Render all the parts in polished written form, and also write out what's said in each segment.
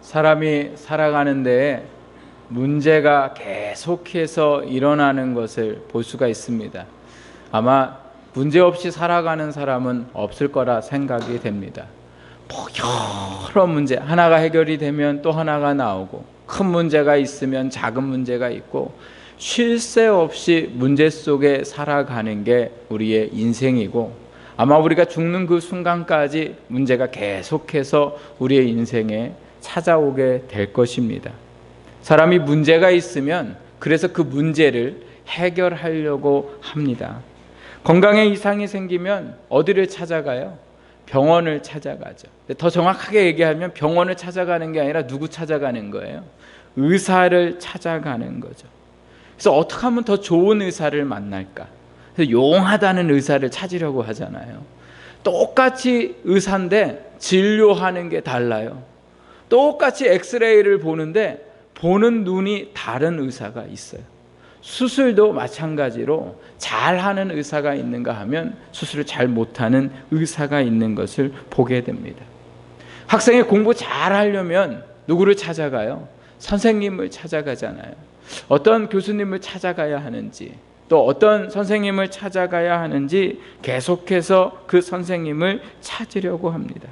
사람이 살아가는데 문제가 계속해서 일어나는 것을 볼 수가 있습니다. 아마 문제 없이 살아가는 사람은 없을 거라 생각이 됩니다. 여러 문제, 하나가 해결이 되면 또 하나가 나오고, 큰 문제가 있으면 작은 문제가 있고, 쉴 새 없이 문제 속에 살아가는 게 우리의 인생이고, 아마 우리가 죽는 그 순간까지 문제가 계속해서 우리의 인생에 찾아오게 될 것입니다. 사람이 문제가 있으면 그래서 그 문제를 해결하려고 합니다. 건강에 이상이 생기면 어디를 찾아가요? 병원을 찾아가죠. 더 정확하게 얘기하면 병원을 찾아가는 게 아니라 누구 찾아가는 거예요? 의사를 찾아가는 거죠. 그래서 어떻게 하면 더 좋은 의사를 만날까? 그래서 용하다는 의사를 찾으려고 하잖아요. 똑같이 의사인데 진료하는 게 달라요. 똑같이 엑스레이를 보는데 보는 눈이 다른 의사가 있어요. 수술도 마찬가지로 잘하는 의사가 있는가 하면 수술을 잘 못하는 의사가 있는 것을 보게 됩니다. 학생이 공부 잘하려면 누구를 찾아가요? 선생님을 찾아가잖아요. 어떤 교수님을 찾아가야 하는지, 또 어떤 선생님을 찾아가야 하는지 계속해서 그 선생님을 찾으려고 합니다.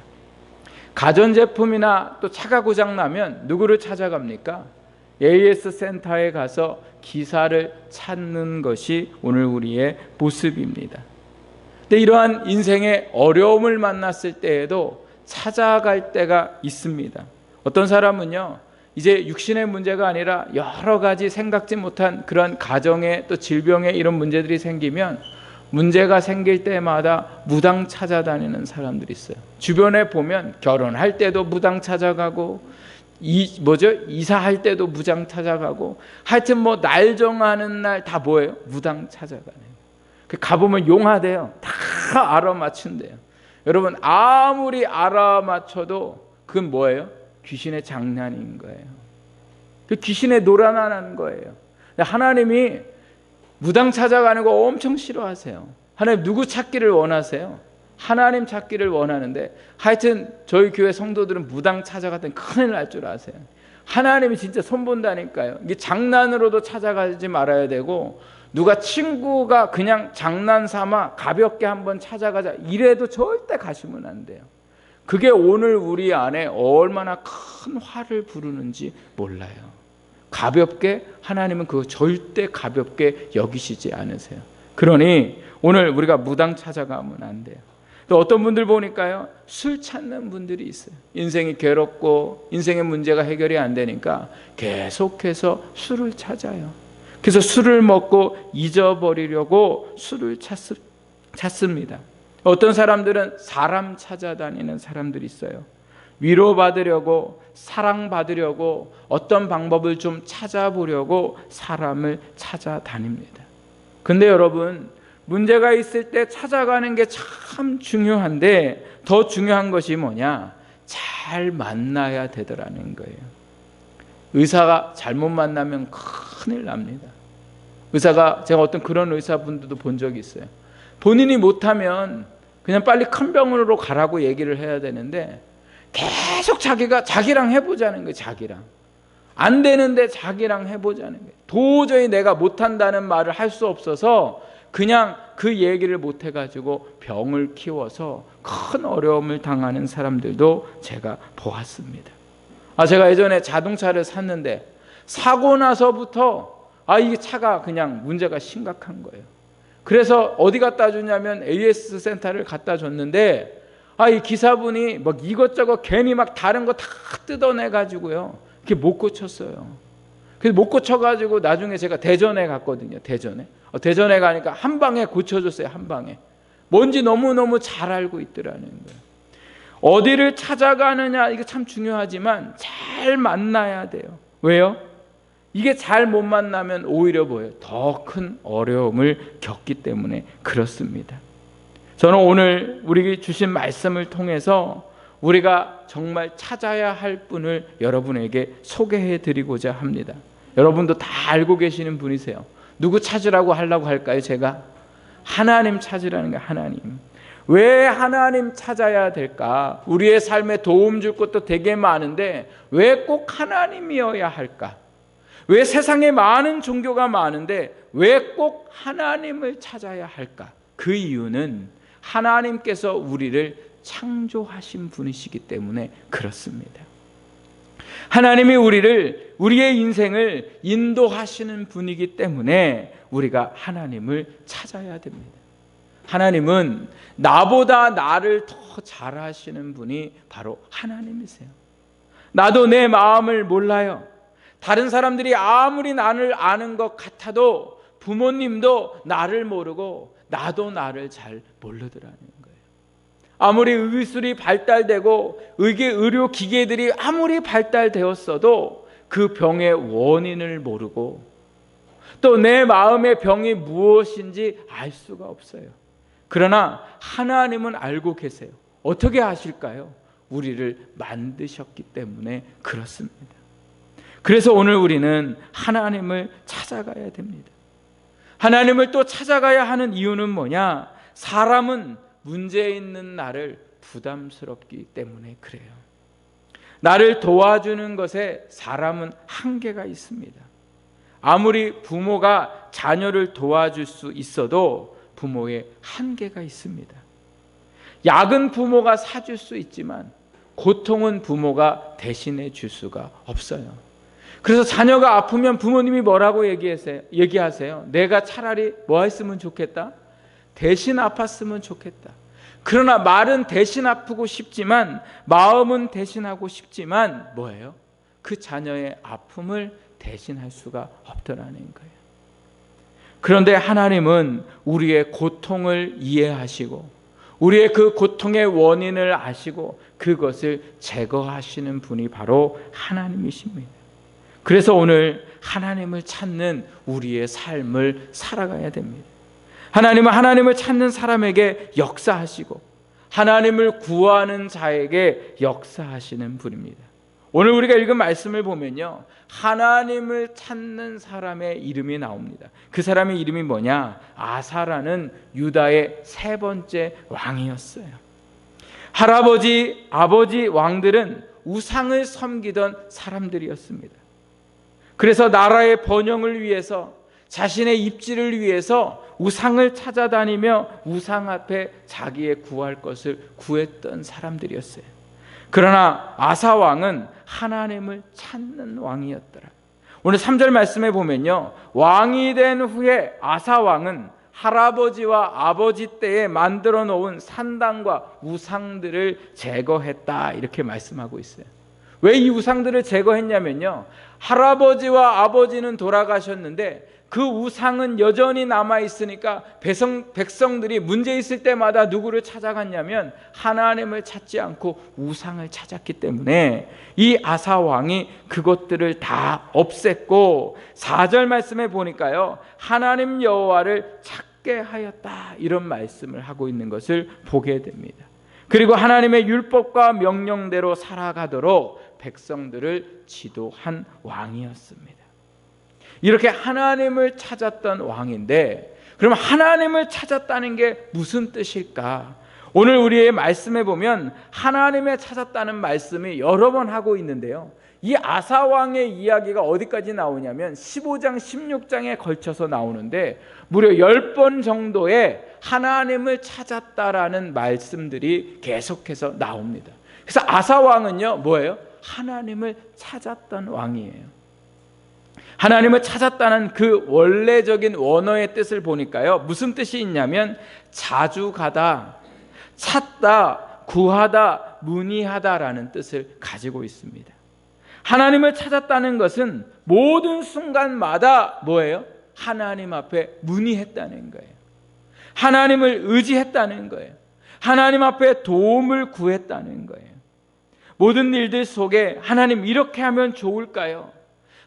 가전제품이나 또 차가 고장 나면 누구를 찾아갑니까? AS 센터에 가서 기사를 찾는 것이 오늘 우리의 모습입니다. 근데 이러한 인생의 어려움을 만났을 때에도 찾아갈 때가 있습니다. 어떤 사람은요, 이제 육신의 문제가 아니라 여러 가지 생각지 못한 그런 가정의 또 질병의 이런 문제들이 생기면 문제가 생길 때마다 무당 찾아다니는 사람들이 있어요. 주변에 보면 결혼할 때도 무당 찾아가고, 이사할 때도 무당 찾아가고, 하여튼 날 정하는 날 다 뭐예요? 무당 찾아가네요. 가보면 용하대요. 다 알아맞춘대요. 여러분, 아무리 알아맞혀도 그건 뭐예요? 귀신의 장난인 거예요. 그 귀신의 노란하는 거예요. 하나님이 무당 찾아가는 거 엄청 싫어하세요. 하나님 누구 찾기를 원하세요? 하나님 찾기를 원하는데, 하여튼 저희 교회 성도들은 무당 찾아갔더니 큰일 날 줄 아세요. 하나님이 진짜 손본다니까요. 이게 장난으로도 찾아가지 말아야 되고, 누가 친구가 그냥 장난삼아 가볍게 한번 찾아가자 이래도 절대 가시면 안 돼요. 그게 오늘 우리 안에 얼마나 큰 화를 부르는지 몰라요. 가볍게, 하나님은 그거 절대 가볍게 여기시지 않으세요. 그러니 오늘 우리가 무당 찾아가면 안 돼요. 또 어떤 분들 보니까요, 술 찾는 분들이 있어요. 인생이 괴롭고 인생의 문제가 해결이 안 되니까 계속해서 술을 찾아요. 그래서 술을 먹고 잊어버리려고 술을 찾습니다. 어떤 사람들은 사람 찾아다니는 사람들이 있어요. 위로받으려고, 사랑받으려고 어떤 방법을 좀 찾아보려고 사람을 찾아다닙니다. 근데 여러분, 문제가 있을 때 찾아가는 게 참 중요한데, 더 중요한 것이 뭐냐? 잘 만나야 되더라는 거예요. 의사가 잘못 만나면 큰일 납니다. 제가 어떤 그런 의사분들도 본 적이 있어요. 본인이 못하면 그냥 빨리 큰 병원으로 가라고 얘기를 해야 되는데 계속 자기랑 해보자는 거예요. 자기랑 안 되는데 자기랑 해보자는 거예요. 도저히 내가 못한다는 말을 할 수 없어서 그냥 그 얘기를 못 해가지고 병을 키워서 큰 어려움을 당하는 사람들도 제가 보았습니다. 제가 예전에 자동차를 샀는데 사고 나서부터 이 차가 그냥 문제가 심각한 거예요. 그래서 어디 갖다 주냐면 AS 센터를 갖다 줬는데, 이 기사분이 이것저것 괜히 다른 거 다 뜯어내가지고요, 그게 못 고쳤어요. 그래서 못 고쳐가지고 나중에 제가 대전에 갔거든요. 대전에 가니까 한 방에 고쳐줬어요. 한 방에. 뭔지 너무너무 잘 알고 있더라는 거예요. 어디를 찾아가느냐, 이게 참 중요하지만 잘 만나야 돼요. 왜요? 이게 잘 못 만나면 오히려 뭐예요? 더 큰 어려움을 겪기 때문에 그렇습니다. 저는 오늘 우리 주신 말씀을 통해서 우리가 정말 찾아야 할 분을 여러분에게 소개해 드리고자 합니다. 여러분도 다 알고 계시는 분이세요. 누구 찾으라고 하려고 할까요? 제가 하나님 찾으라는 거예요. 하나님. 왜 하나님 찾아야 될까? 우리의 삶에 도움 줄 것도 되게 많은데 왜 꼭 하나님이어야 할까? 왜 세상에 많은 종교가 많은데 왜 꼭 하나님을 찾아야 할까? 그 이유는 하나님께서 우리를 창조하신 분이시기 때문에 그렇습니다. 하나님이 우리의 인생을 인도하시는 분이기 때문에 우리가 하나님을 찾아야 됩니다. 하나님은 나보다 나를 더 잘하시는 분이 바로 하나님이세요. 나도 내 마음을 몰라요. 다른 사람들이 아무리 나를 아는 것 같아도 부모님도 나를 모르고 나도 나를 잘 모르더라는 거예요. 아무리 의술이 발달되고 의료 기계들이 아무리 발달되었어도 그 병의 원인을 모르고 또 내 마음의 병이 무엇인지 알 수가 없어요. 그러나 하나님은 알고 계세요. 어떻게 아실까요? 우리를 만드셨기 때문에 그렇습니다. 그래서 오늘 우리는 하나님을 찾아가야 됩니다. 하나님을 또 찾아가야 하는 이유는 뭐냐? 사람은 문제 있는 나를 부담스럽기 때문에 그래요. 나를 도와주는 것에 사람은 한계가 있습니다. 아무리 부모가 자녀를 도와줄 수 있어도 부모의 한계가 있습니다. 약은 부모가 사줄 수 있지만 고통은 부모가 대신해 줄 수가 없어요. 그래서 자녀가 아프면 부모님이 뭐라고 얘기하세요? 내가 차라리 뭐 했으면 좋겠다? 대신 아팠으면 좋겠다. 그러나 말은 대신 아프고 싶지만 마음은 대신하고 싶지만 뭐예요? 그 자녀의 아픔을 대신할 수가 없더라는 거예요. 그런데 하나님은 우리의 고통을 이해하시고 우리의 그 고통의 원인을 아시고 그것을 제거하시는 분이 바로 하나님이십니다. 그래서 오늘 하나님을 찾는 우리의 삶을 살아가야 됩니다. 하나님은 하나님을 찾는 사람에게 역사하시고 하나님을 구하는 자에게 역사하시는 분입니다. 오늘 우리가 읽은 말씀을 보면요, 하나님을 찾는 사람의 이름이 나옵니다. 그 사람의 이름이 뭐냐? 아사라는 유다의 세 번째 왕이었어요. 할아버지, 아버지 왕들은 우상을 섬기던 사람들이었습니다. 그래서 나라의 번영을 위해서 자신의 입지를 위해서 우상을 찾아다니며 우상 앞에 자기의 구할 것을 구했던 사람들이었어요. 그러나 아사 왕은 하나님을 찾는 왕이었더라. 오늘 3절 말씀에 보면요, 왕이 된 후에 아사 왕은 할아버지와 아버지 때에 만들어 놓은 산당과 우상들을 제거했다, 이렇게 말씀하고 있어요. 왜 이 우상들을 제거했냐면요, 할아버지와 아버지는 돌아가셨는데 그 우상은 여전히 남아있으니까 백성들이 문제 있을 때마다 누구를 찾아갔냐면 하나님을 찾지 않고 우상을 찾았기 때문에 이 아사 왕이 그것들을 다 없앴고 4절 말씀에 보니까요, 하나님 여호와를 찾게 하였다, 이런 말씀을 하고 있는 것을 보게 됩니다. 그리고 하나님의 율법과 명령대로 살아가도록 백성들을 지도한 왕이었습니다. 이렇게 하나님을 찾았던 왕인데, 그럼 하나님을 찾았다는 게 무슨 뜻일까? 오늘 우리의 말씀에 보면 하나님을 찾았다는 말씀이 여러 번 하고 있는데요, 이 아사 왕의 이야기가 어디까지 나오냐면 15장 16장에 걸쳐서 나오는데 무려 10번 정도의 하나님을 찾았다라는 말씀들이 계속해서 나옵니다. 그래서 아사 왕은요, 뭐예요? 하나님을 찾았던 왕이에요. 하나님을 찾았다는 그 원래적인 원어의 뜻을 보니까요, 무슨 뜻이 있냐면 자주 가다, 찾다, 구하다, 문의하다라는 뜻을 가지고 있습니다. 하나님을 찾았다는 것은 모든 순간마다 뭐예요? 하나님 앞에 문의했다는 거예요. 하나님을 의지했다는 거예요. 하나님 앞에 도움을 구했다는 거예요. 모든 일들 속에 하나님, 이렇게 하면 좋을까요?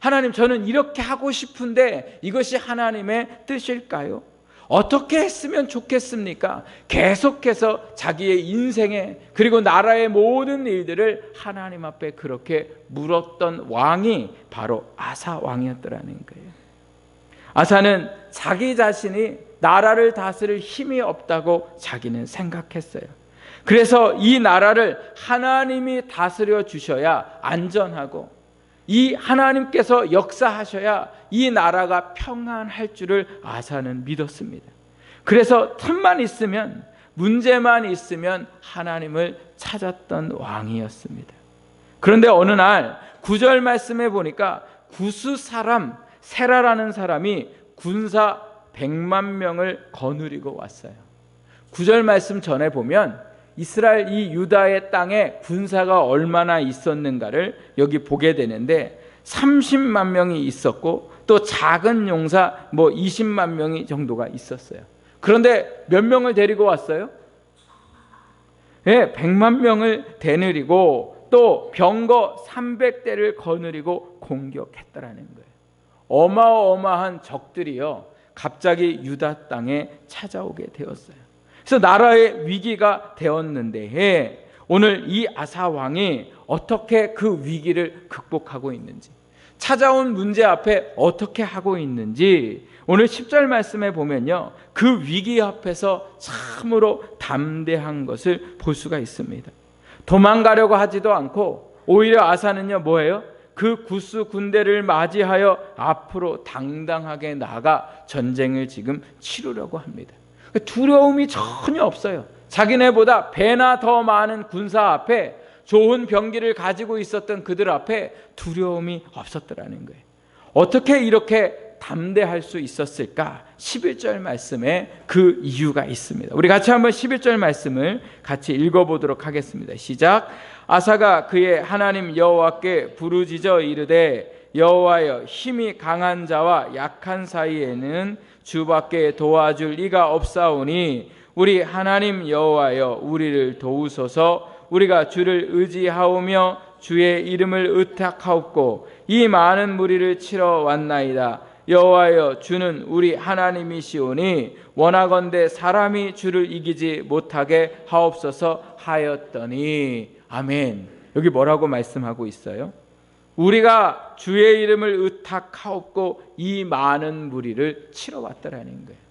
하나님, 저는 이렇게 하고 싶은데 이것이 하나님의 뜻일까요? 어떻게 했으면 좋겠습니까? 계속해서 자기의 인생에 그리고 나라의 모든 일들을 하나님 앞에 그렇게 물었던 왕이 바로 아사 왕이었더라는 거예요. 아사는 자기 자신이 나라를 다스릴 힘이 없다고 자기는 생각했어요. 그래서 이 나라를 하나님이 다스려 주셔야 안전하고, 이 하나님께서 역사하셔야 이 나라가 평안할 줄을 아사는 믿었습니다. 그래서 틈만 있으면, 문제만 있으면 하나님을 찾았던 왕이었습니다. 그런데 어느 날 9절 말씀에 보니까 구스 사람 세라라는 사람이 군사 100만 명을 거느리고 왔어요. 9절 말씀 전에 보면 이스라엘, 이 유다의 땅에 군사가 얼마나 있었는가를 여기 보게 되는데 30만 명이 있었고, 또 작은 용사 20만 명이 정도가 있었어요. 그런데 몇 명을 데리고 왔어요? 100만 명을 거느리고 또 병거 300대를 거느리고 공격했다라는 거예요. 어마어마한 적들이요, 갑자기 유다 땅에 찾아오게 되었어요. 그래서 나라의 위기가 되었는데, 오늘 이 아사 왕이 어떻게 그 위기를 극복하고 있는지, 찾아온 문제 앞에 어떻게 하고 있는지 오늘 10절 말씀에 보면요, 그 위기 앞에서 참으로 담대한 것을 볼 수가 있습니다. 도망가려고 하지도 않고 오히려 아사는요 뭐예요? 그 구스 군대를 맞이하여 앞으로 당당하게 나가 전쟁을 지금 치르려고 합니다. 두려움이 전혀 없어요. 자기네보다 배나 더 많은 군사 앞에, 좋은 병기를 가지고 있었던 그들 앞에 두려움이 없었더라는 거예요. 어떻게 이렇게 담대할 수 있었을까? 11절 말씀에 그 이유가 있습니다. 우리 같이 한번 11절 말씀을 같이 읽어보도록 하겠습니다. 시작. 아사가 그의 하나님 여호와께 부르짖어 이르되, 여호와여, 힘이 강한 자와 약한 사이에는 주밖에 도와줄 이가 없사오니 우리 하나님 여호와여, 우리를 도우소서. 우리가 주를 의지하오며 주의 이름을 의탁하옵고 이 많은 무리를 치러 왔나이다. 여호와여, 주는 우리 하나님이시오니 원하건대 사람이 주를 이기지 못하게 하옵소서 하였더니. 아멘. 여기 뭐라고 말씀하고 있어요? 우리가 주의 이름을 의탁하옵고 이 많은 무리를 치러 왔다라는 거예요.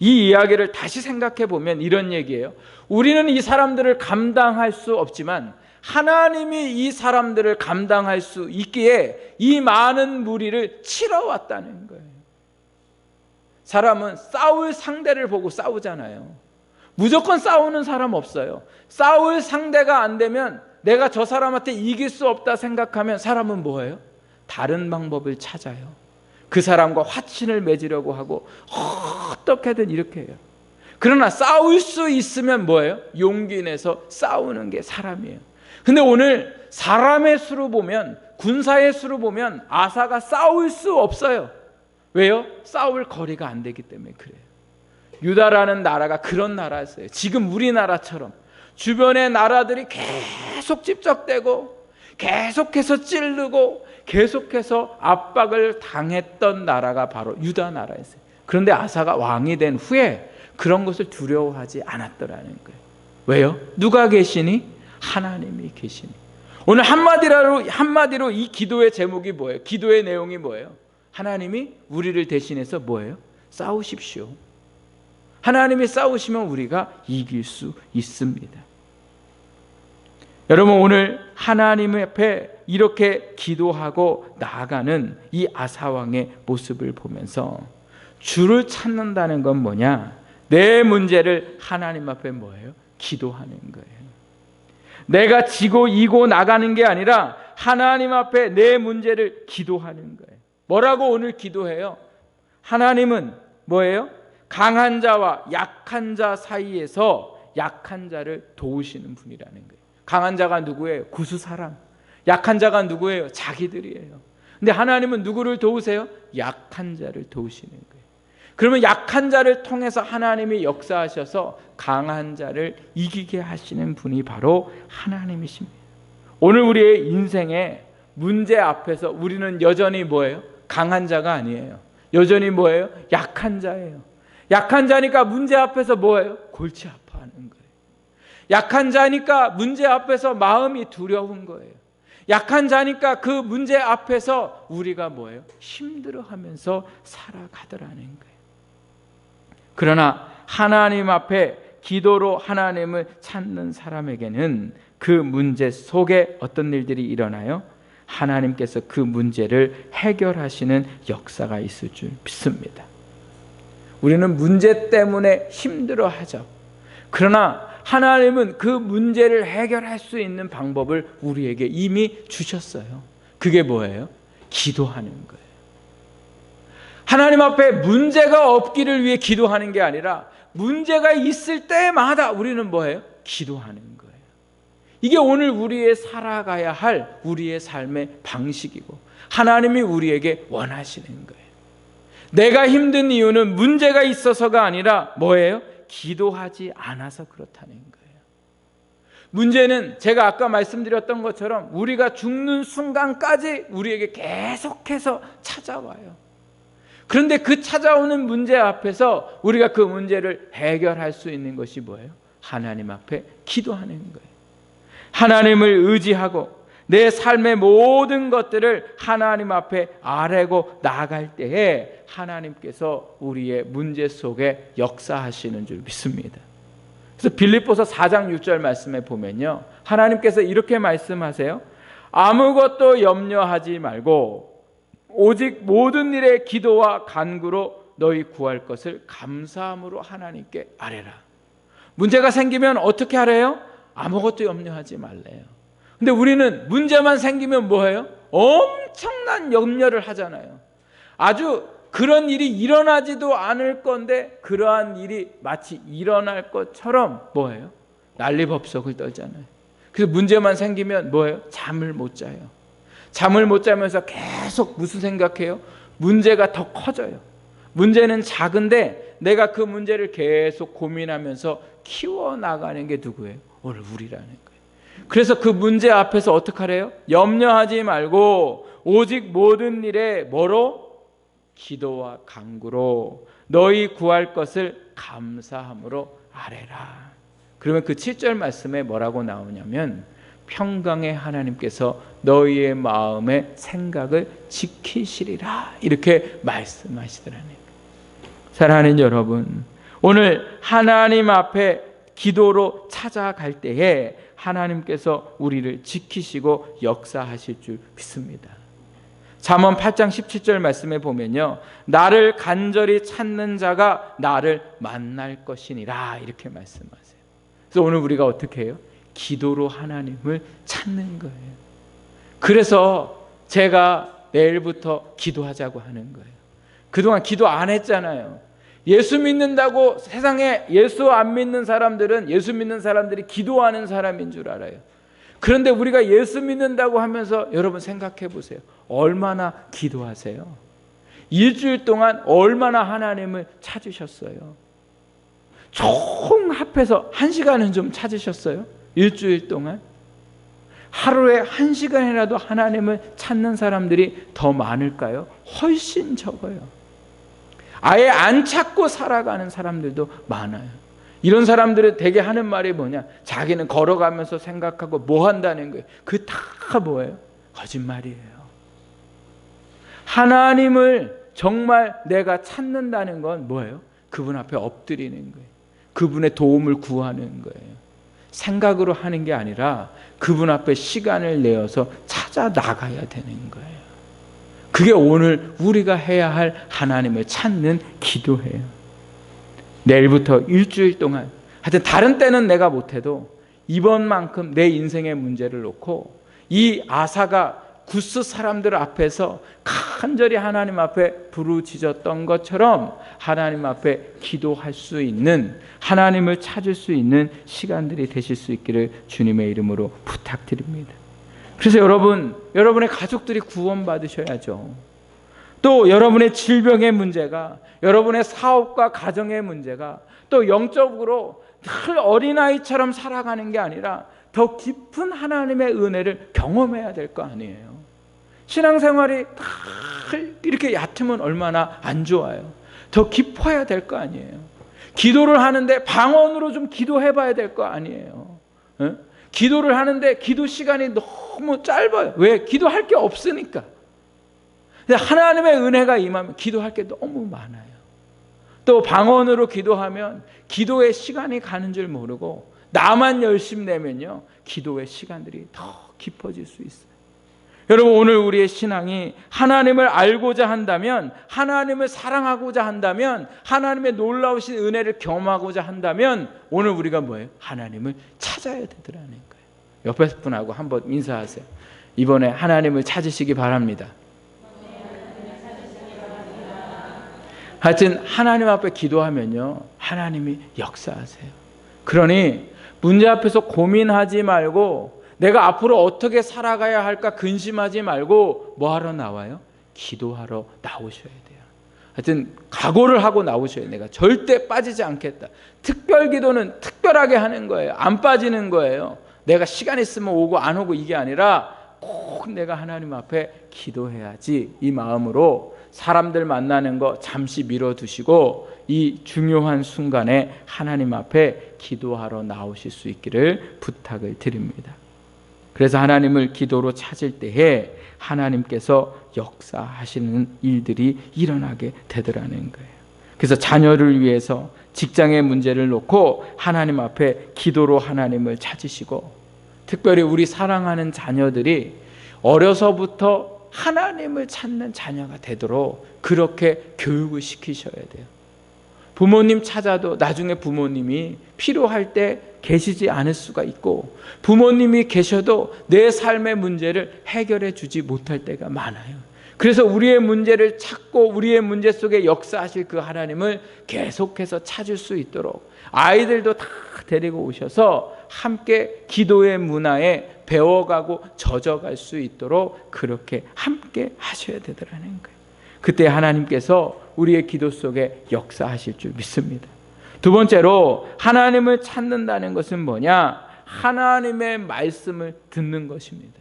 이 이야기를 다시 생각해 보면 이런 얘기예요. 우리는 이 사람들을 감당할 수 없지만 하나님이 이 사람들을 감당할 수 있기에 이 많은 무리를 치러 왔다는 거예요. 사람은 싸울 상대를 보고 싸우잖아요. 무조건 싸우는 사람 없어요. 싸울 상대가 안 되면, 내가 저 사람한테 이길 수 없다 생각하면 사람은 뭐예요? 다른 방법을 찾아요. 그 사람과 화친을 맺으려고 하고 어떻게든 이렇게 해요. 그러나 싸울 수 있으면 뭐예요? 용기 내서 싸우는 게 사람이에요. 근데 오늘 사람의 수로 보면, 군사의 수로 보면 아사가 싸울 수 없어요. 왜요? 싸울 거리가 안 되기 때문에 그래요. 유다라는 나라가 그런 나라였어요. 지금 우리나라처럼 주변의 나라들이 계속 집적되고 계속해서 찌르고 계속해서 압박을 당했던 나라가 바로 유다 나라였어요. 그런데 아사가 왕이 된 후에 그런 것을 두려워하지 않았더라는 거예요. 왜요? 누가 계시니? 하나님이 계시니. 오늘 한마디로 이 기도의 제목이 뭐예요? 기도의 내용이 뭐예요? 하나님이 우리를 대신해서 뭐예요? 싸우십시오. 하나님이 싸우시면 우리가 이길 수 있습니다. 여러분, 오늘 하나님 앞에 이렇게 기도하고 나아가는 이 아사왕의 모습을 보면서 주를 찾는다는 건 뭐냐? 내 문제를 하나님 앞에 뭐예요? 기도하는 거예요. 내가 지고 이고 나가는 게 아니라 하나님 앞에 내 문제를 기도하는 거예요. 뭐라고 오늘 기도해요? 하나님은 뭐예요? 강한 자와 약한 자 사이에서 약한 자를 도우시는 분이라는 거예요. 강한 자가 누구예요? 구수 사람. 약한 자가 누구예요? 자기들이에요. 근데 하나님은 누구를 도우세요? 약한 자를 도우시는 거예요. 그러면 약한 자를 통해서 하나님이 역사하셔서 강한 자를 이기게 하시는 분이 바로 하나님이십니다. 오늘 우리의 인생의 문제 앞에서 우리는 여전히 뭐예요? 강한 자가 아니에요. 여전히 뭐예요? 약한 자예요. 약한 자니까 문제 앞에서 뭐예요? 골치 아파하는 거예요. 약한 자니까 문제 앞에서 마음이 두려운 거예요. 약한 자니까 그 문제 앞에서 우리가 뭐예요? 힘들어하면서 살아가더라는 거예요. 그러나 하나님 앞에 기도로 하나님을 찾는 사람에게는 그 문제 속에 어떤 일들이 일어나요? 하나님께서 그 문제를 해결하시는 역사가 있을 줄 믿습니다. 우리는 문제 때문에 힘들어하죠. 그러나 하나님은 그 문제를 해결할 수 있는 방법을 우리에게 이미 주셨어요. 그게 뭐예요? 기도하는 거예요. 하나님 앞에 문제가 없기를 위해 기도하는 게 아니라 문제가 있을 때마다 우리는 뭐예요? 기도하는 거예요. 이게 오늘 우리의 살아가야 할 우리의 삶의 방식이고 하나님이 우리에게 원하시는 거예요. 내가 힘든 이유는 문제가 있어서가 아니라 뭐예요? 기도하지 않아서 그렇다는 거예요. 문제는 제가 아까 말씀드렸던 것처럼 우리가 죽는 순간까지 우리에게 계속해서 찾아와요. 그런데 그 찾아오는 문제 앞에서 우리가 그 문제를 해결할 수 있는 것이 뭐예요? 하나님 앞에 기도하는 거예요. 하나님을 의지하고 내 삶의 모든 것들을 하나님 앞에 아뢰고 나아갈 때에 하나님께서 우리의 문제 속에 역사하시는 줄 믿습니다. 그래서 빌립보서 4장 6절 말씀에 보면요, 하나님께서 이렇게 말씀하세요. 아무것도 염려하지 말고 오직 모든 일에 기도와 간구로 너희 구할 것을 감사함으로 하나님께 아뢰라. 문제가 생기면 어떻게 하래요? 아무것도 염려하지 말래요. 근데 우리는 문제만 생기면 뭐예요? 엄청난 염려를 하잖아요. 아주 그런 일이 일어나지도 않을 건데 그러한 일이 마치 일어날 것처럼 뭐예요? 난리법석을 떨잖아요. 그래서 문제만 생기면 뭐예요? 잠을 못 자요. 잠을 못 자면서 계속 무슨 생각해요? 문제가 더 커져요. 문제는 작은데 내가 그 문제를 계속 고민하면서 키워나가는 게 누구예요? 오늘 우리라는 거예요. 그래서 그 문제 앞에서 어떻게 하래요? 염려하지 말고 오직 모든 일에 뭐로? 기도와 간구로 너희 구할 것을 감사함으로 아뢰라. 그러면 그 7절 말씀에 뭐라고 나오냐면 평강의 하나님께서 너희의 마음의 생각을 지키시리라 이렇게 말씀하시더라는 거예요. 사랑하는 여러분, 오늘 하나님 앞에 기도로 찾아갈 때에 하나님께서 우리를 지키시고 역사하실 줄 믿습니다. 잠언 8장 17절 말씀에 보면요, 나를 간절히 찾는 자가 나를 만날 것이니라 이렇게 말씀하세요. 그래서 오늘 우리가 어떻게 해요? 기도로 하나님을 찾는 거예요. 그래서 제가 내일부터 기도하자고 하는 거예요. 그동안 기도 안 했잖아요. 예수 믿는다고 세상에 예수 안 믿는 사람들은 예수 믿는 사람들이 기도하는 사람인 줄 알아요. 그런데 우리가 예수 믿는다고 하면서 여러분 생각해 보세요. 얼마나 기도하세요? 일주일 동안 얼마나 하나님을 찾으셨어요? 총 합해서 1시간은 좀 찾으셨어요? 일주일 동안? 하루에 1시간이라도 하나님을 찾는 사람들이 더 많을까요? 훨씬 적어요. 아예 안 찾고 살아가는 사람들도 많아요. 이런 사람들은 대개 하는 말이 뭐냐? 자기는 걸어가면서 생각하고 뭐 한다는 거예요. 그 다 뭐예요? 거짓말이에요. 하나님을 정말 내가 찾는다는 건 뭐예요? 그분 앞에 엎드리는 거예요. 그분의 도움을 구하는 거예요. 생각으로 하는 게 아니라 그분 앞에 시간을 내어서 찾아 나가야 되는 거예요. 그게 오늘 우리가 해야 할 하나님을 찾는 기도예요. 내일부터 일주일 동안, 하여튼 다른 때는 내가 못해도 이번만큼 내 인생의 문제를 놓고 이 아사가 구스 사람들 앞에서 간절히 하나님 앞에 부르짖었던 것처럼 하나님 앞에 기도할 수 있는, 하나님을 찾을 수 있는 시간들이 되실 수 있기를 주님의 이름으로 부탁드립니다. 그래서 여러분의 가족들이 구원받으셔야죠. 또 여러분의 질병의 문제가, 여러분의 사업과 가정의 문제가, 또 영적으로 늘 어린아이처럼 살아가는 게 아니라 더 깊은 하나님의 은혜를 경험해야 될 거 아니에요. 신앙생활이 늘 이렇게 얕으면 얼마나 안 좋아요. 더 깊어야 될 거 아니에요. 기도를 하는데 방언으로 좀 기도해봐야 될 거 아니에요. 기도를 하는데 기도 시간이 너무 짧아요. 왜? 기도할 게 없으니까. 근데 하나님의 은혜가 임하면 기도할 게 너무 많아요. 또 방언으로 기도하면 기도의 시간이 가는 줄 모르고 나만 열심 내면요, 기도의 시간들이 더 깊어질 수 있어요. 여러분, 오늘 우리의 신앙이 하나님을 알고자 한다면, 하나님을 사랑하고자 한다면, 하나님의 놀라우신 은혜를 경험하고자 한다면 오늘 우리가 뭐예요? 하나님을 찾아야 되더라는 거예요. 옆에 분하고 한번 인사하세요. 이번에 하나님을 찾으시기 바랍니다. 하여튼 하나님 앞에 기도하면요, 하나님이 역사하세요. 그러니 문제 앞에서 고민하지 말고 내가 앞으로 어떻게 살아가야 할까 근심하지 말고 뭐 하러 나와요? 기도하러 나오셔야 돼요. 하여튼 각오를 하고 나오셔야 돼요. 내가 절대 빠지지 않겠다. 특별 기도는 특별하게 하는 거예요. 안 빠지는 거예요. 내가 시간 있으면 오고 안 오고 이게 아니라 꼭 내가 하나님 앞에 기도해야지, 이 마음으로 사람들 만나는 거 잠시 미뤄두시고 이 중요한 순간에 하나님 앞에 기도하러 나오실 수 있기를 부탁을 드립니다. 그래서 하나님을 기도로 찾을 때에 하나님께서 역사하시는 일들이 일어나게 되더라는 거예요. 그래서 자녀를 위해서 직장의 문제를 놓고 하나님 앞에 기도로 하나님을 찾으시고, 특별히 우리 사랑하는 자녀들이 어려서부터 하나님을 찾는 자녀가 되도록 그렇게 교육을 시키셔야 돼요. 부모님 찾아도 나중에 부모님이 필요할 때 계시지 않을 수가 있고, 부모님이 계셔도 내 삶의 문제를 해결해 주지 못할 때가 많아요. 그래서 우리의 문제를 찾고 우리의 문제 속에 역사하실 그 하나님을 계속해서 찾을 수 있도록 아이들도 다 데리고 오셔서 함께 기도의 문화에 배워가고 젖어갈 수 있도록 그렇게 함께 하셔야 되더라는 거예요. 그때 하나님께서 우리의 기도 속에 역사하실 줄 믿습니다. 두 번째로 하나님을 찾는다는 것은 뭐냐? 하나님의 말씀을 듣는 것입니다.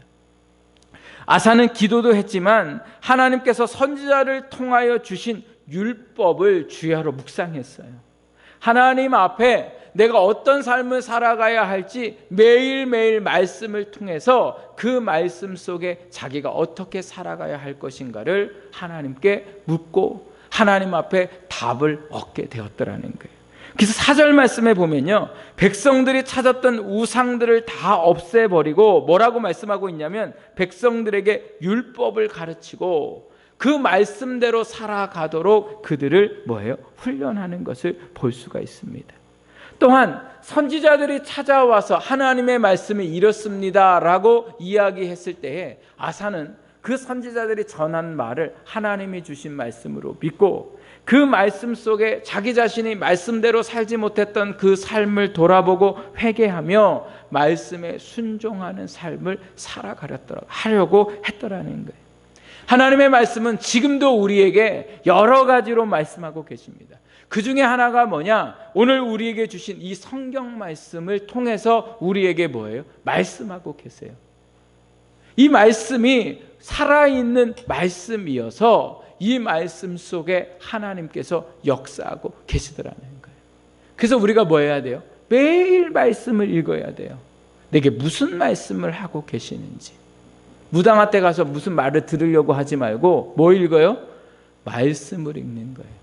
아사는 기도도 했지만 하나님께서 선지자를 통하여 주신 율법을 주야로 묵상했어요. 하나님 앞에 내가 어떤 삶을 살아가야 할지 매일매일 말씀을 통해서 그 말씀 속에 자기가 어떻게 살아가야 할 것인가를 하나님께 묻고 하나님 앞에 답을 얻게 되었더라는 거예요. 그래서 4절 말씀에 보면요, 백성들이 찾았던 우상들을 다 없애버리고 뭐라고 말씀하고 있냐면 백성들에게 율법을 가르치고 그 말씀대로 살아가도록 그들을 뭐예요? 훈련하는 것을 볼 수가 있습니다. 또한 선지자들이 찾아와서 하나님의 말씀이 이렇습니다 라고 이야기했을 때에 아사는 그 선지자들이 전한 말을 하나님이 주신 말씀으로 믿고 그 말씀 속에 자기 자신이 말씀대로 살지 못했던 그 삶을 회개하며 말씀에 순종하는 삶을 살아가려고 했더라는 거예요. 하나님의 말씀은 지금도 우리에게 여러 가지로 말씀하고 계십니다. 그 중에 하나가 뭐냐? 오늘 우리에게 주신 이 성경 말씀을 통해서 우리에게 뭐예요? 말씀하고 계세요. 이 말씀이 살아있는 말씀이어서 이 말씀 속에 하나님께서 역사하고 계시더라는 거예요. 그래서 우리가 뭐 해야 돼요? 매일 말씀을 읽어야 돼요. 내게 무슨 말씀을 하고 계시는지. 무당한 때 가서 무슨 말을 들으려고 하지 말고 뭐 읽어요? 말씀을 읽는 거예요.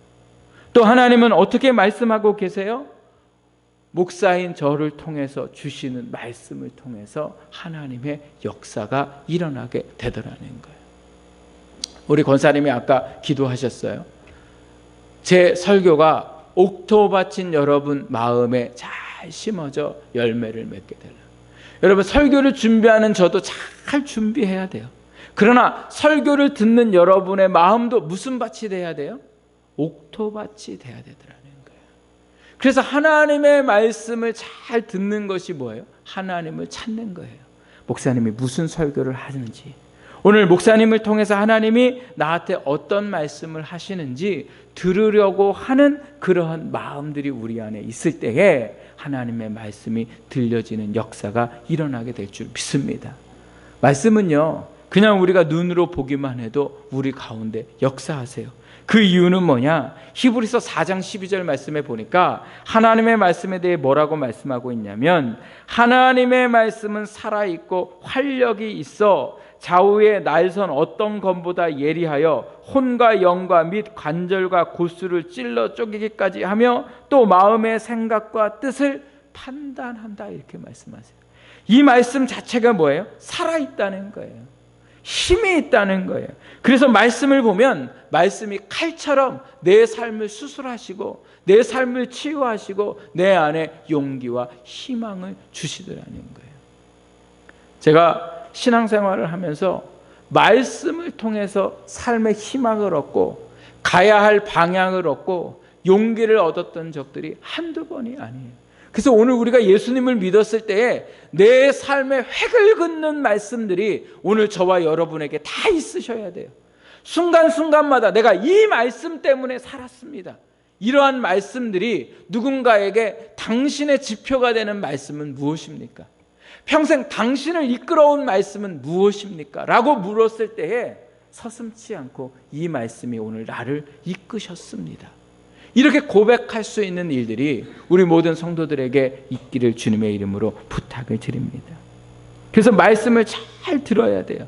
또 하나님은 어떻게 말씀하고 계세요? 목사인 저를 통해서 주시는 말씀을 통해서 하나님의 역사가 일어나게 되더라는 거예요. 우리 권사님이 아까 기도하셨어요. 제 설교가 옥토밭인 여러분 마음에 잘 심어져 열매를 맺게 되라. 여러분, 설교를 준비하는 저도 잘 준비해야 돼요. 그러나 설교를 듣는 여러분의 마음도 무슨 밭이 돼야 돼요? 옥토밭이 돼야 되더라는 거예요. 그래서 하나님의 말씀을 잘 듣는 것이 뭐예요? 하나님을 찾는 거예요. 목사님이 무슨 설교를 하는지, 오늘 목사님을 통해서 하나님이 나한테 어떤 말씀을 하시는지 들으려고 하는 그러한 마음들이 우리 안에 있을 때에 하나님의 말씀이 들려지는 역사가 일어나게 될 줄 믿습니다. 말씀은요, 그냥 우리가 눈으로 보기만 해도 우리 가운데 역사하세요. 그 이유는 뭐냐? 히브리서 4장 12절 말씀에 보니까 하나님의 말씀에 대해 뭐라고 말씀하고 있냐면, 하나님의 말씀은 살아있고 활력이 있어 좌우의 날선 어떤 검보다 예리하여 혼과 영과 및 관절과 골수를 찔러 쪼개기까지 하며 또 마음의 생각과 뜻을 판단한다, 이렇게 말씀하세요. 이 말씀 자체가 뭐예요? 살아있다는 거예요. 힘이 있다는 거예요. 그래서 말씀을 보면 말씀이 칼처럼 내 삶을 수술하시고 내 삶을 치유하시고 내 안에 용기와 희망을 주시더라는 거예요. 제가 신앙생활을 하면서 말씀을 통해서 삶의 희망을 얻고 가야 할 방향을 얻고 용기를 얻었던 적들이 한두 번이 아니에요. 그래서 오늘 우리가 예수님을 믿었을 때에 내 삶의 획을 긋는 말씀들이 오늘 저와 여러분에게 다 있으셔야 돼요. 순간순간마다 내가 이 말씀 때문에 살았습니다. 이러한 말씀들이 누군가에게 당신의 지표가 되는 말씀은 무엇입니까? 평생 당신을 이끌어온 말씀은 무엇입니까? 라고 물었을 때에 서슴지 않고 이 말씀이 오늘 나를 이끄셨습니다. 이렇게 고백할 수 있는 일들이 우리 모든 성도들에게 있기를 주님의 이름으로 부탁을 드립니다. 그래서 말씀을 잘 들어야 돼요.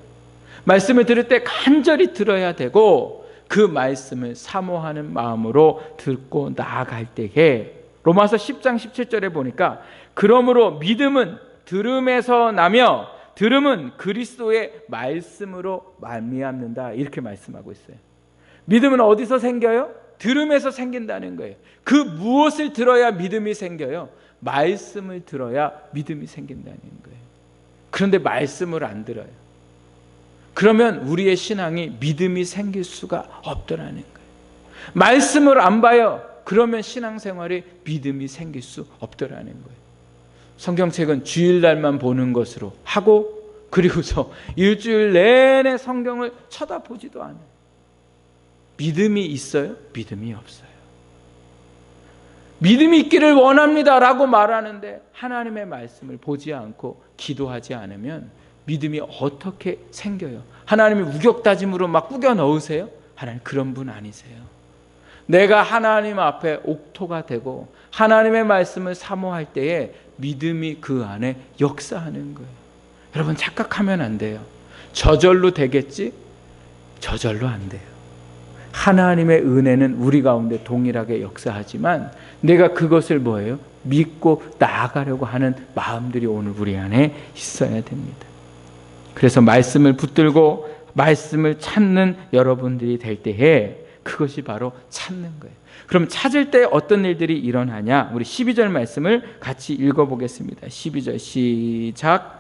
말씀을 들을 때 간절히 들어야 되고 그 말씀을 사모하는 마음으로 듣고 나아갈 때에 로마서 10장 17절에 보니까 그러므로 믿음은 들음에서 나며 들음은 그리스도의 말씀으로 말미암는다, 이렇게 말씀하고 있어요. 믿음은 어디서 생겨요? 들음에서 생긴다는 거예요. 그 무엇을 들어야 믿음이 생겨요? 말씀을 들어야 믿음이 생긴다는 거예요. 그런데 말씀을 안 들어요. 그러면 우리의 신앙이 믿음이 생길 수가 없더라는 거예요. 말씀을 안 봐요. 그러면 신앙생활에 믿음이 생길 수 없더라는 거예요. 성경책은 주일날만 보는 것으로 하고 그리고서 일주일 내내 성경을 쳐다보지도 않아요. 믿음이 있어요? 믿음이 없어요. 믿음이 있기를 원합니다 라고 말하는데 하나님의 말씀을 보지 않고 기도하지 않으면 믿음이 어떻게 생겨요? 하나님이 우격다짐으로 막 꾸겨 넣으세요? 하나님 그런 분 아니세요. 내가 하나님 앞에 옥토가 되고 하나님의 말씀을 사모할 때에 믿음이 그 안에 역사하는 거예요. 여러분 착각하면 안 돼요. 저절로 되겠지? 저절로 안 돼요. 하나님의 은혜는 우리 가운데 동일하게 역사하지만 내가 그것을 뭐예요? 믿고 나아가려고 하는 마음들이 오늘 우리 안에 있어야 됩니다. 그래서 말씀을 붙들고 말씀을 찾는 여러분들이 될 때에 그것이 바로 찾는 거예요. 그럼 찾을 때 어떤 일들이 일어나냐? 우리 12절 말씀을 같이 읽어보겠습니다. 12절 시작.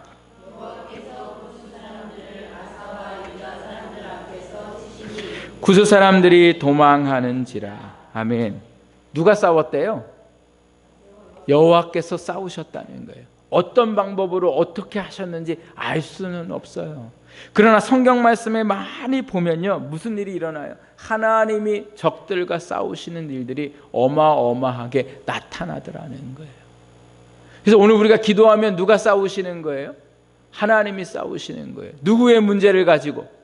구스 사람들이 도망하는지라. 아멘. 누가 싸웠대요? 여호와께서 싸우셨다는 거예요. 어떤 방법으로 어떻게 하셨는지 알 수는 없어요. 그러나 성경 말씀에 많이 보면요, 무슨 일이 일어나요? 하나님이 적들과 싸우시는 일들이 어마어마하게 나타나더라는 거예요. 그래서 오늘 우리가 기도하면 누가 싸우시는 거예요? 하나님이 싸우시는 거예요. 누구의 문제를 가지고?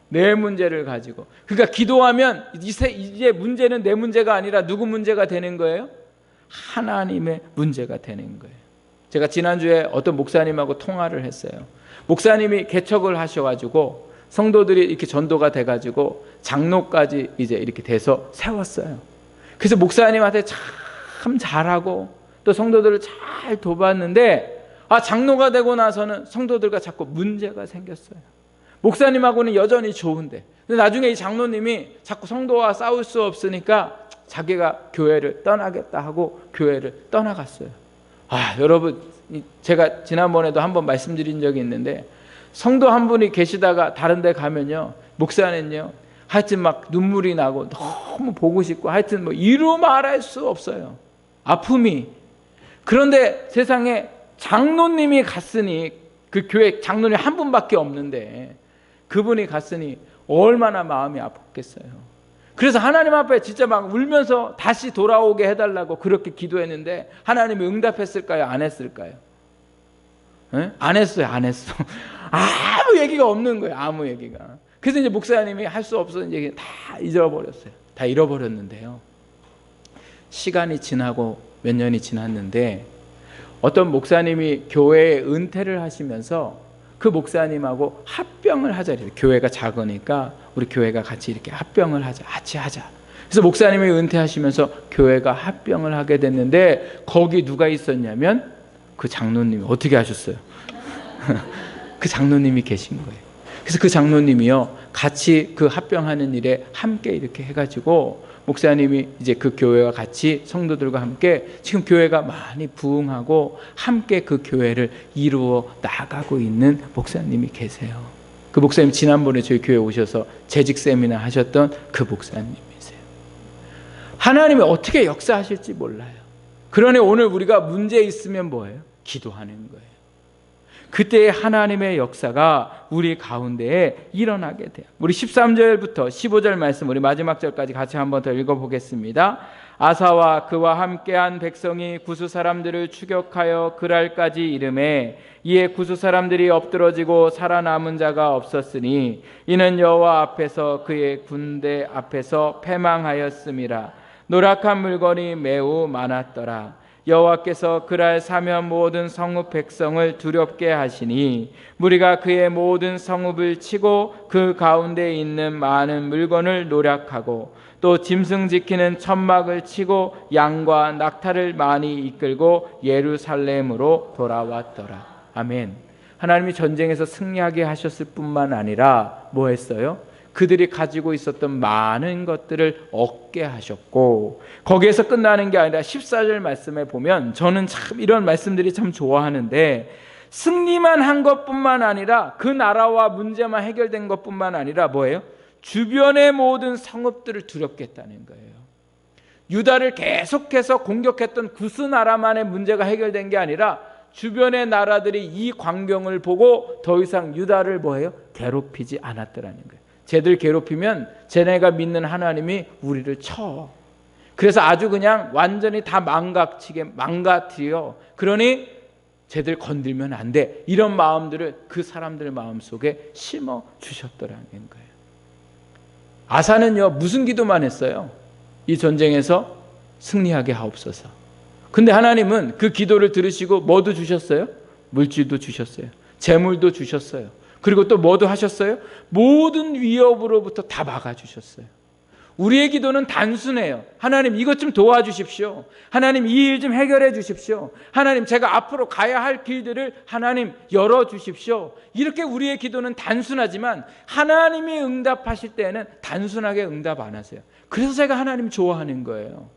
내 문제를 가지고. 그러니까 기도하면 이제 문제는 내 문제가 아니라 누구 문제가 되는 거예요? 하나님의 문제가 되는 거예요. 제가 지난주에 어떤 목사님하고 통화를 했어요. 목사님이 개척을 하셔가지고 성도들이 이렇게 전도가 돼가지고 장로까지 이제 이렇게 돼서 세웠어요. 그래서 목사님한테 참 잘하고 또 성도들을 잘 돕았는데 장로가 되고 나서는 성도들과 자꾸 문제가 생겼어요. 목사님하고는 여전히 좋은데 근데 나중에 이 장로님이 자꾸 성도와 싸울 수 없으니까 자기가 교회를 떠나겠다 하고 교회를 떠나갔어요. 여러분 제가 지난번에도 한번 말씀드린 적이 있는데 성도 한 분이 계시다가 다른 데 가면요 목사는요 하여튼 막 눈물이 나고 너무 보고 싶고 하여튼 뭐 이루 말할 수 없어요. 아픔이. 그런데 세상에 장로님이 갔으니 그 교회 장로님 한 분밖에 없는데 그분이 갔으니 얼마나 마음이 아팠겠어요. 그래서 하나님 앞에 진짜 막 울면서 다시 돌아오게 해달라고 그렇게 기도했는데 하나님이 응답했을까요? 안 했을까요? 네? 안 했어요. 안 했어. 아무 얘기가 없는 거예요. 아무 얘기가. 그래서 이제 목사님이 할 수 없어 이제 다 잊어버렸어요. 다 잃어버렸는데요. 시간이 지나고 몇 년이 지났는데 어떤 목사님이 교회에 은퇴를 하시면서 그 목사님하고 합병을 하자. 교회가 작으니까 우리 교회가 같이 이렇게 합병을 하자. 같이 하자. 그래서 목사님이 은퇴하시면서 교회가 합병을 하게 됐는데 거기 누가 있었냐면 그 장로님이 어떻게 하셨어요? 그 장로님이 계신 거예요. 그래서 그 장로님이요 같이 그 합병하는 일에 함께 이렇게 해가지고 목사님이 이제 그 교회와 같이 성도들과 함께 지금 교회가 많이 부흥하고 함께 그 교회를 이루어 나가고 있는 목사님이 계세요. 그 목사님 지난번에 저희 교회 오셔서 재직 세미나 하셨던 그 목사님이세요. 하나님이 어떻게 역사하실지 몰라요. 그러니 오늘 우리가 문제 있으면 뭐예요? 기도하는 거예요. 그때의 하나님의 역사가 우리 가운데에 일어나게 돼요. 우리 13절부터 15절 말씀 우리 마지막 절까지 같이 한번 더 읽어보겠습니다. 아사와 그와 함께한 백성이 구스 사람들을 추격하여 그랄까지 이르매 이에 구스 사람들이 엎드러지고 살아남은 자가 없었으니 이는 여호와 앞에서 그의 군대 앞에서 패망하였음이라. 노력한 물건이 매우 많았더라. 여호와께서 그날 사면 모든 성읍 백성을 두렵게 하시니 무리가 그의 모든 성읍을 치고 그 가운데 있는 많은 물건을 노략하고 또 짐승 지키는 천막을 치고 양과 낙타를 많이 이끌고 예루살렘으로 돌아왔더라. 아멘. 하나님이 전쟁에서 승리하게 하셨을 뿐만 아니라 뭐 했어요? 그들이 가지고 있었던 많은 것들을 얻게 하셨고 거기에서 끝나는 게 아니라 14절 말씀에 보면 저는 참 이런 말씀들이 참 좋아하는데 승리만 한 것뿐만 아니라 그 나라와 문제만 해결된 것뿐만 아니라 뭐예요? 주변의 모든 성읍들을 두렵게 했다는 거예요. 유다를 계속해서 공격했던 구스 나라만의 문제가 해결된 게 아니라 주변의 나라들이 이 광경을 보고 더 이상 유다를 뭐예요? 괴롭히지 않았더라는 거예요. 쟤들 괴롭히면 쟤네가 믿는 하나님이 우리를 쳐. 그래서 아주 그냥 완전히 다 망가뜨려. 그러니 쟤들 건들면 안 돼. 이런 마음들을 그 사람들 마음속에 심어 주셨더라는 거예요. 아사는요 무슨 기도만 했어요? 이 전쟁에서 승리하게 하옵소서. 근데 하나님은 그 기도를 들으시고 뭐도 주셨어요? 물질도 주셨어요. 재물도 주셨어요. 그리고 또 뭐도 하셨어요? 모든 위협으로부터 다 막아주셨어요. 우리의 기도는 단순해요. 하나님 이것 좀 도와주십시오. 하나님 이 일 좀 해결해 주십시오. 하나님 제가 앞으로 가야 할 길들을 하나님 열어주십시오. 이렇게 우리의 기도는 단순하지만 하나님이 응답하실 때는 단순하게 응답 안 하세요. 그래서 제가 하나님 좋아하는 거예요.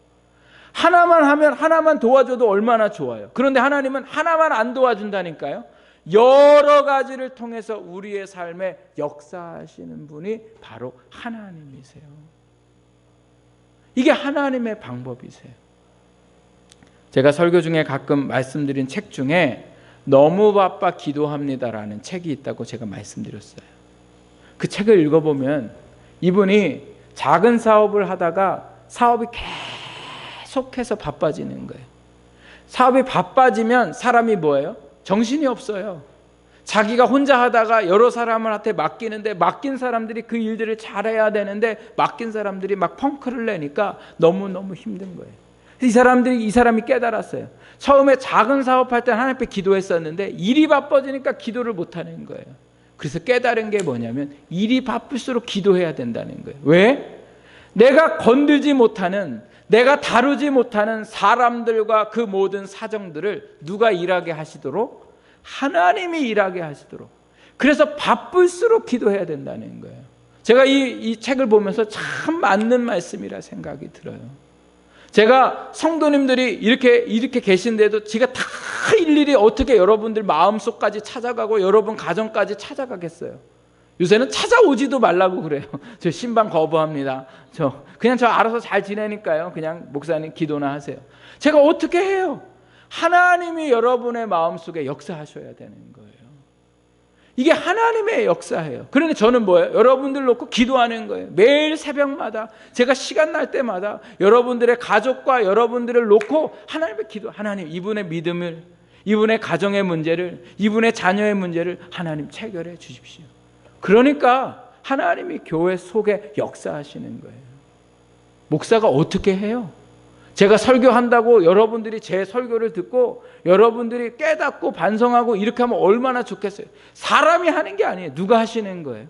하나만 하면 하나만 도와줘도 얼마나 좋아요. 그런데 하나님은 하나만 안 도와준다니까요. 여러 가지를 통해서 우리의 삶에 역사하시는 분이 바로 하나님이세요. 이게 하나님의 방법이세요. 제가 설교 중에 가끔 말씀드린 책 중에 너무 바빠 기도합니다라는 책이 있다고 제가 말씀드렸어요. 그 책을 읽어보면 이분이 작은 사업을 하다가 사업이 계속해서 바빠지는 거예요. 사업이 바빠지면 사람이 뭐예요? 정신이 없어요. 자기가 혼자 하다가 여러 사람한테 맡기는데 맡긴 사람들이 그 일들을 잘해야 되는데 맡긴 사람들이 막 펑크를 내니까 너무너무 힘든 거예요. 이 사람이 깨달았어요. 처음에 작은 사업할 때 하나님 앞에 기도했었는데 일이 바빠지니까 기도를 못하는 거예요. 그래서 깨달은 게 뭐냐면 일이 바쁠수록 기도해야 된다는 거예요. 왜? 내가 건들지 못하는 내가 다루지 못하는 사람들과 그 모든 사정들을 누가 일하게 하시도록? 하나님이 일하게 하시도록. 그래서 바쁠수록 기도해야 된다는 거예요. 제가 이 책을 보면서 참 맞는 말씀이라 생각이 들어요. 제가 성도님들이 이렇게 계신데도 제가 다 일일이 어떻게 여러분들 마음속까지 찾아가고 여러분 가정까지 찾아가겠어요. 요새는 찾아오지도 말라고 그래요. 저 신방 거부합니다. 그냥 저 알아서 잘 지내니까요. 그냥 목사님 기도나 하세요. 제가 어떻게 해요? 하나님이 여러분의 마음속에 역사하셔야 되는 거예요. 이게 하나님의 역사예요. 그러니 저는 뭐예요? 여러분들 놓고 기도하는 거예요. 매일 새벽마다 제가 시간 날 때마다 여러분들의 가족과 여러분들을 놓고 하나님의 기도, 하나님 이분의 믿음을, 이분의 가정의 문제를, 이분의 자녀의 문제를 하나님 체결해 주십시오. 그러니까 하나님이 교회 속에 역사하시는 거예요. 목사가 어떻게 해요? 제가 설교한다고 여러분들이 제 설교를 듣고 여러분들이 깨닫고 반성하고 이렇게 하면 얼마나 좋겠어요. 사람이 하는 게 아니에요. 누가 하시는 거예요?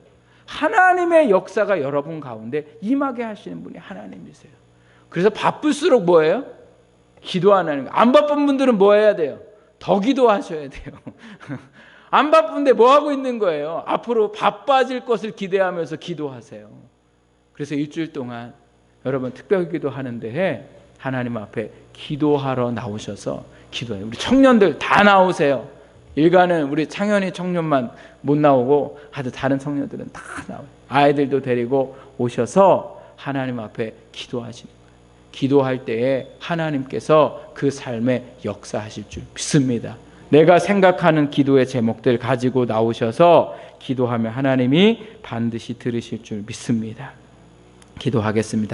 하나님의 역사가 여러분 가운데 임하게 하시는 분이 하나님이세요. 그래서 바쁠수록 뭐예요? 기도하는 거예요. 안 바쁜 분들은 뭐 해야 돼요? 더 기도하셔야 돼요. 안 바쁜데 뭐 하고 있는 거예요? 앞으로 바빠질 것을 기대하면서 기도하세요. 그래서 일주일 동안 여러분 특별 기도하는데 하나님 앞에 기도하러 나오셔서 기도해요. 우리 청년들 다 나오세요. 일가는 우리 창현이 청년만 못 나오고 하여튼 다른 청년들은 다 나와요. 아이들도 데리고 오셔서 하나님 앞에 기도하시는 거예요. 기도할 때에 하나님께서 그 삶에 역사하실 줄 믿습니다. 내가 생각하는 기도의 제목들 가지고 나오셔서 기도하면 하나님이 반드시 들으실 줄 믿습니다. 기도하겠습니다.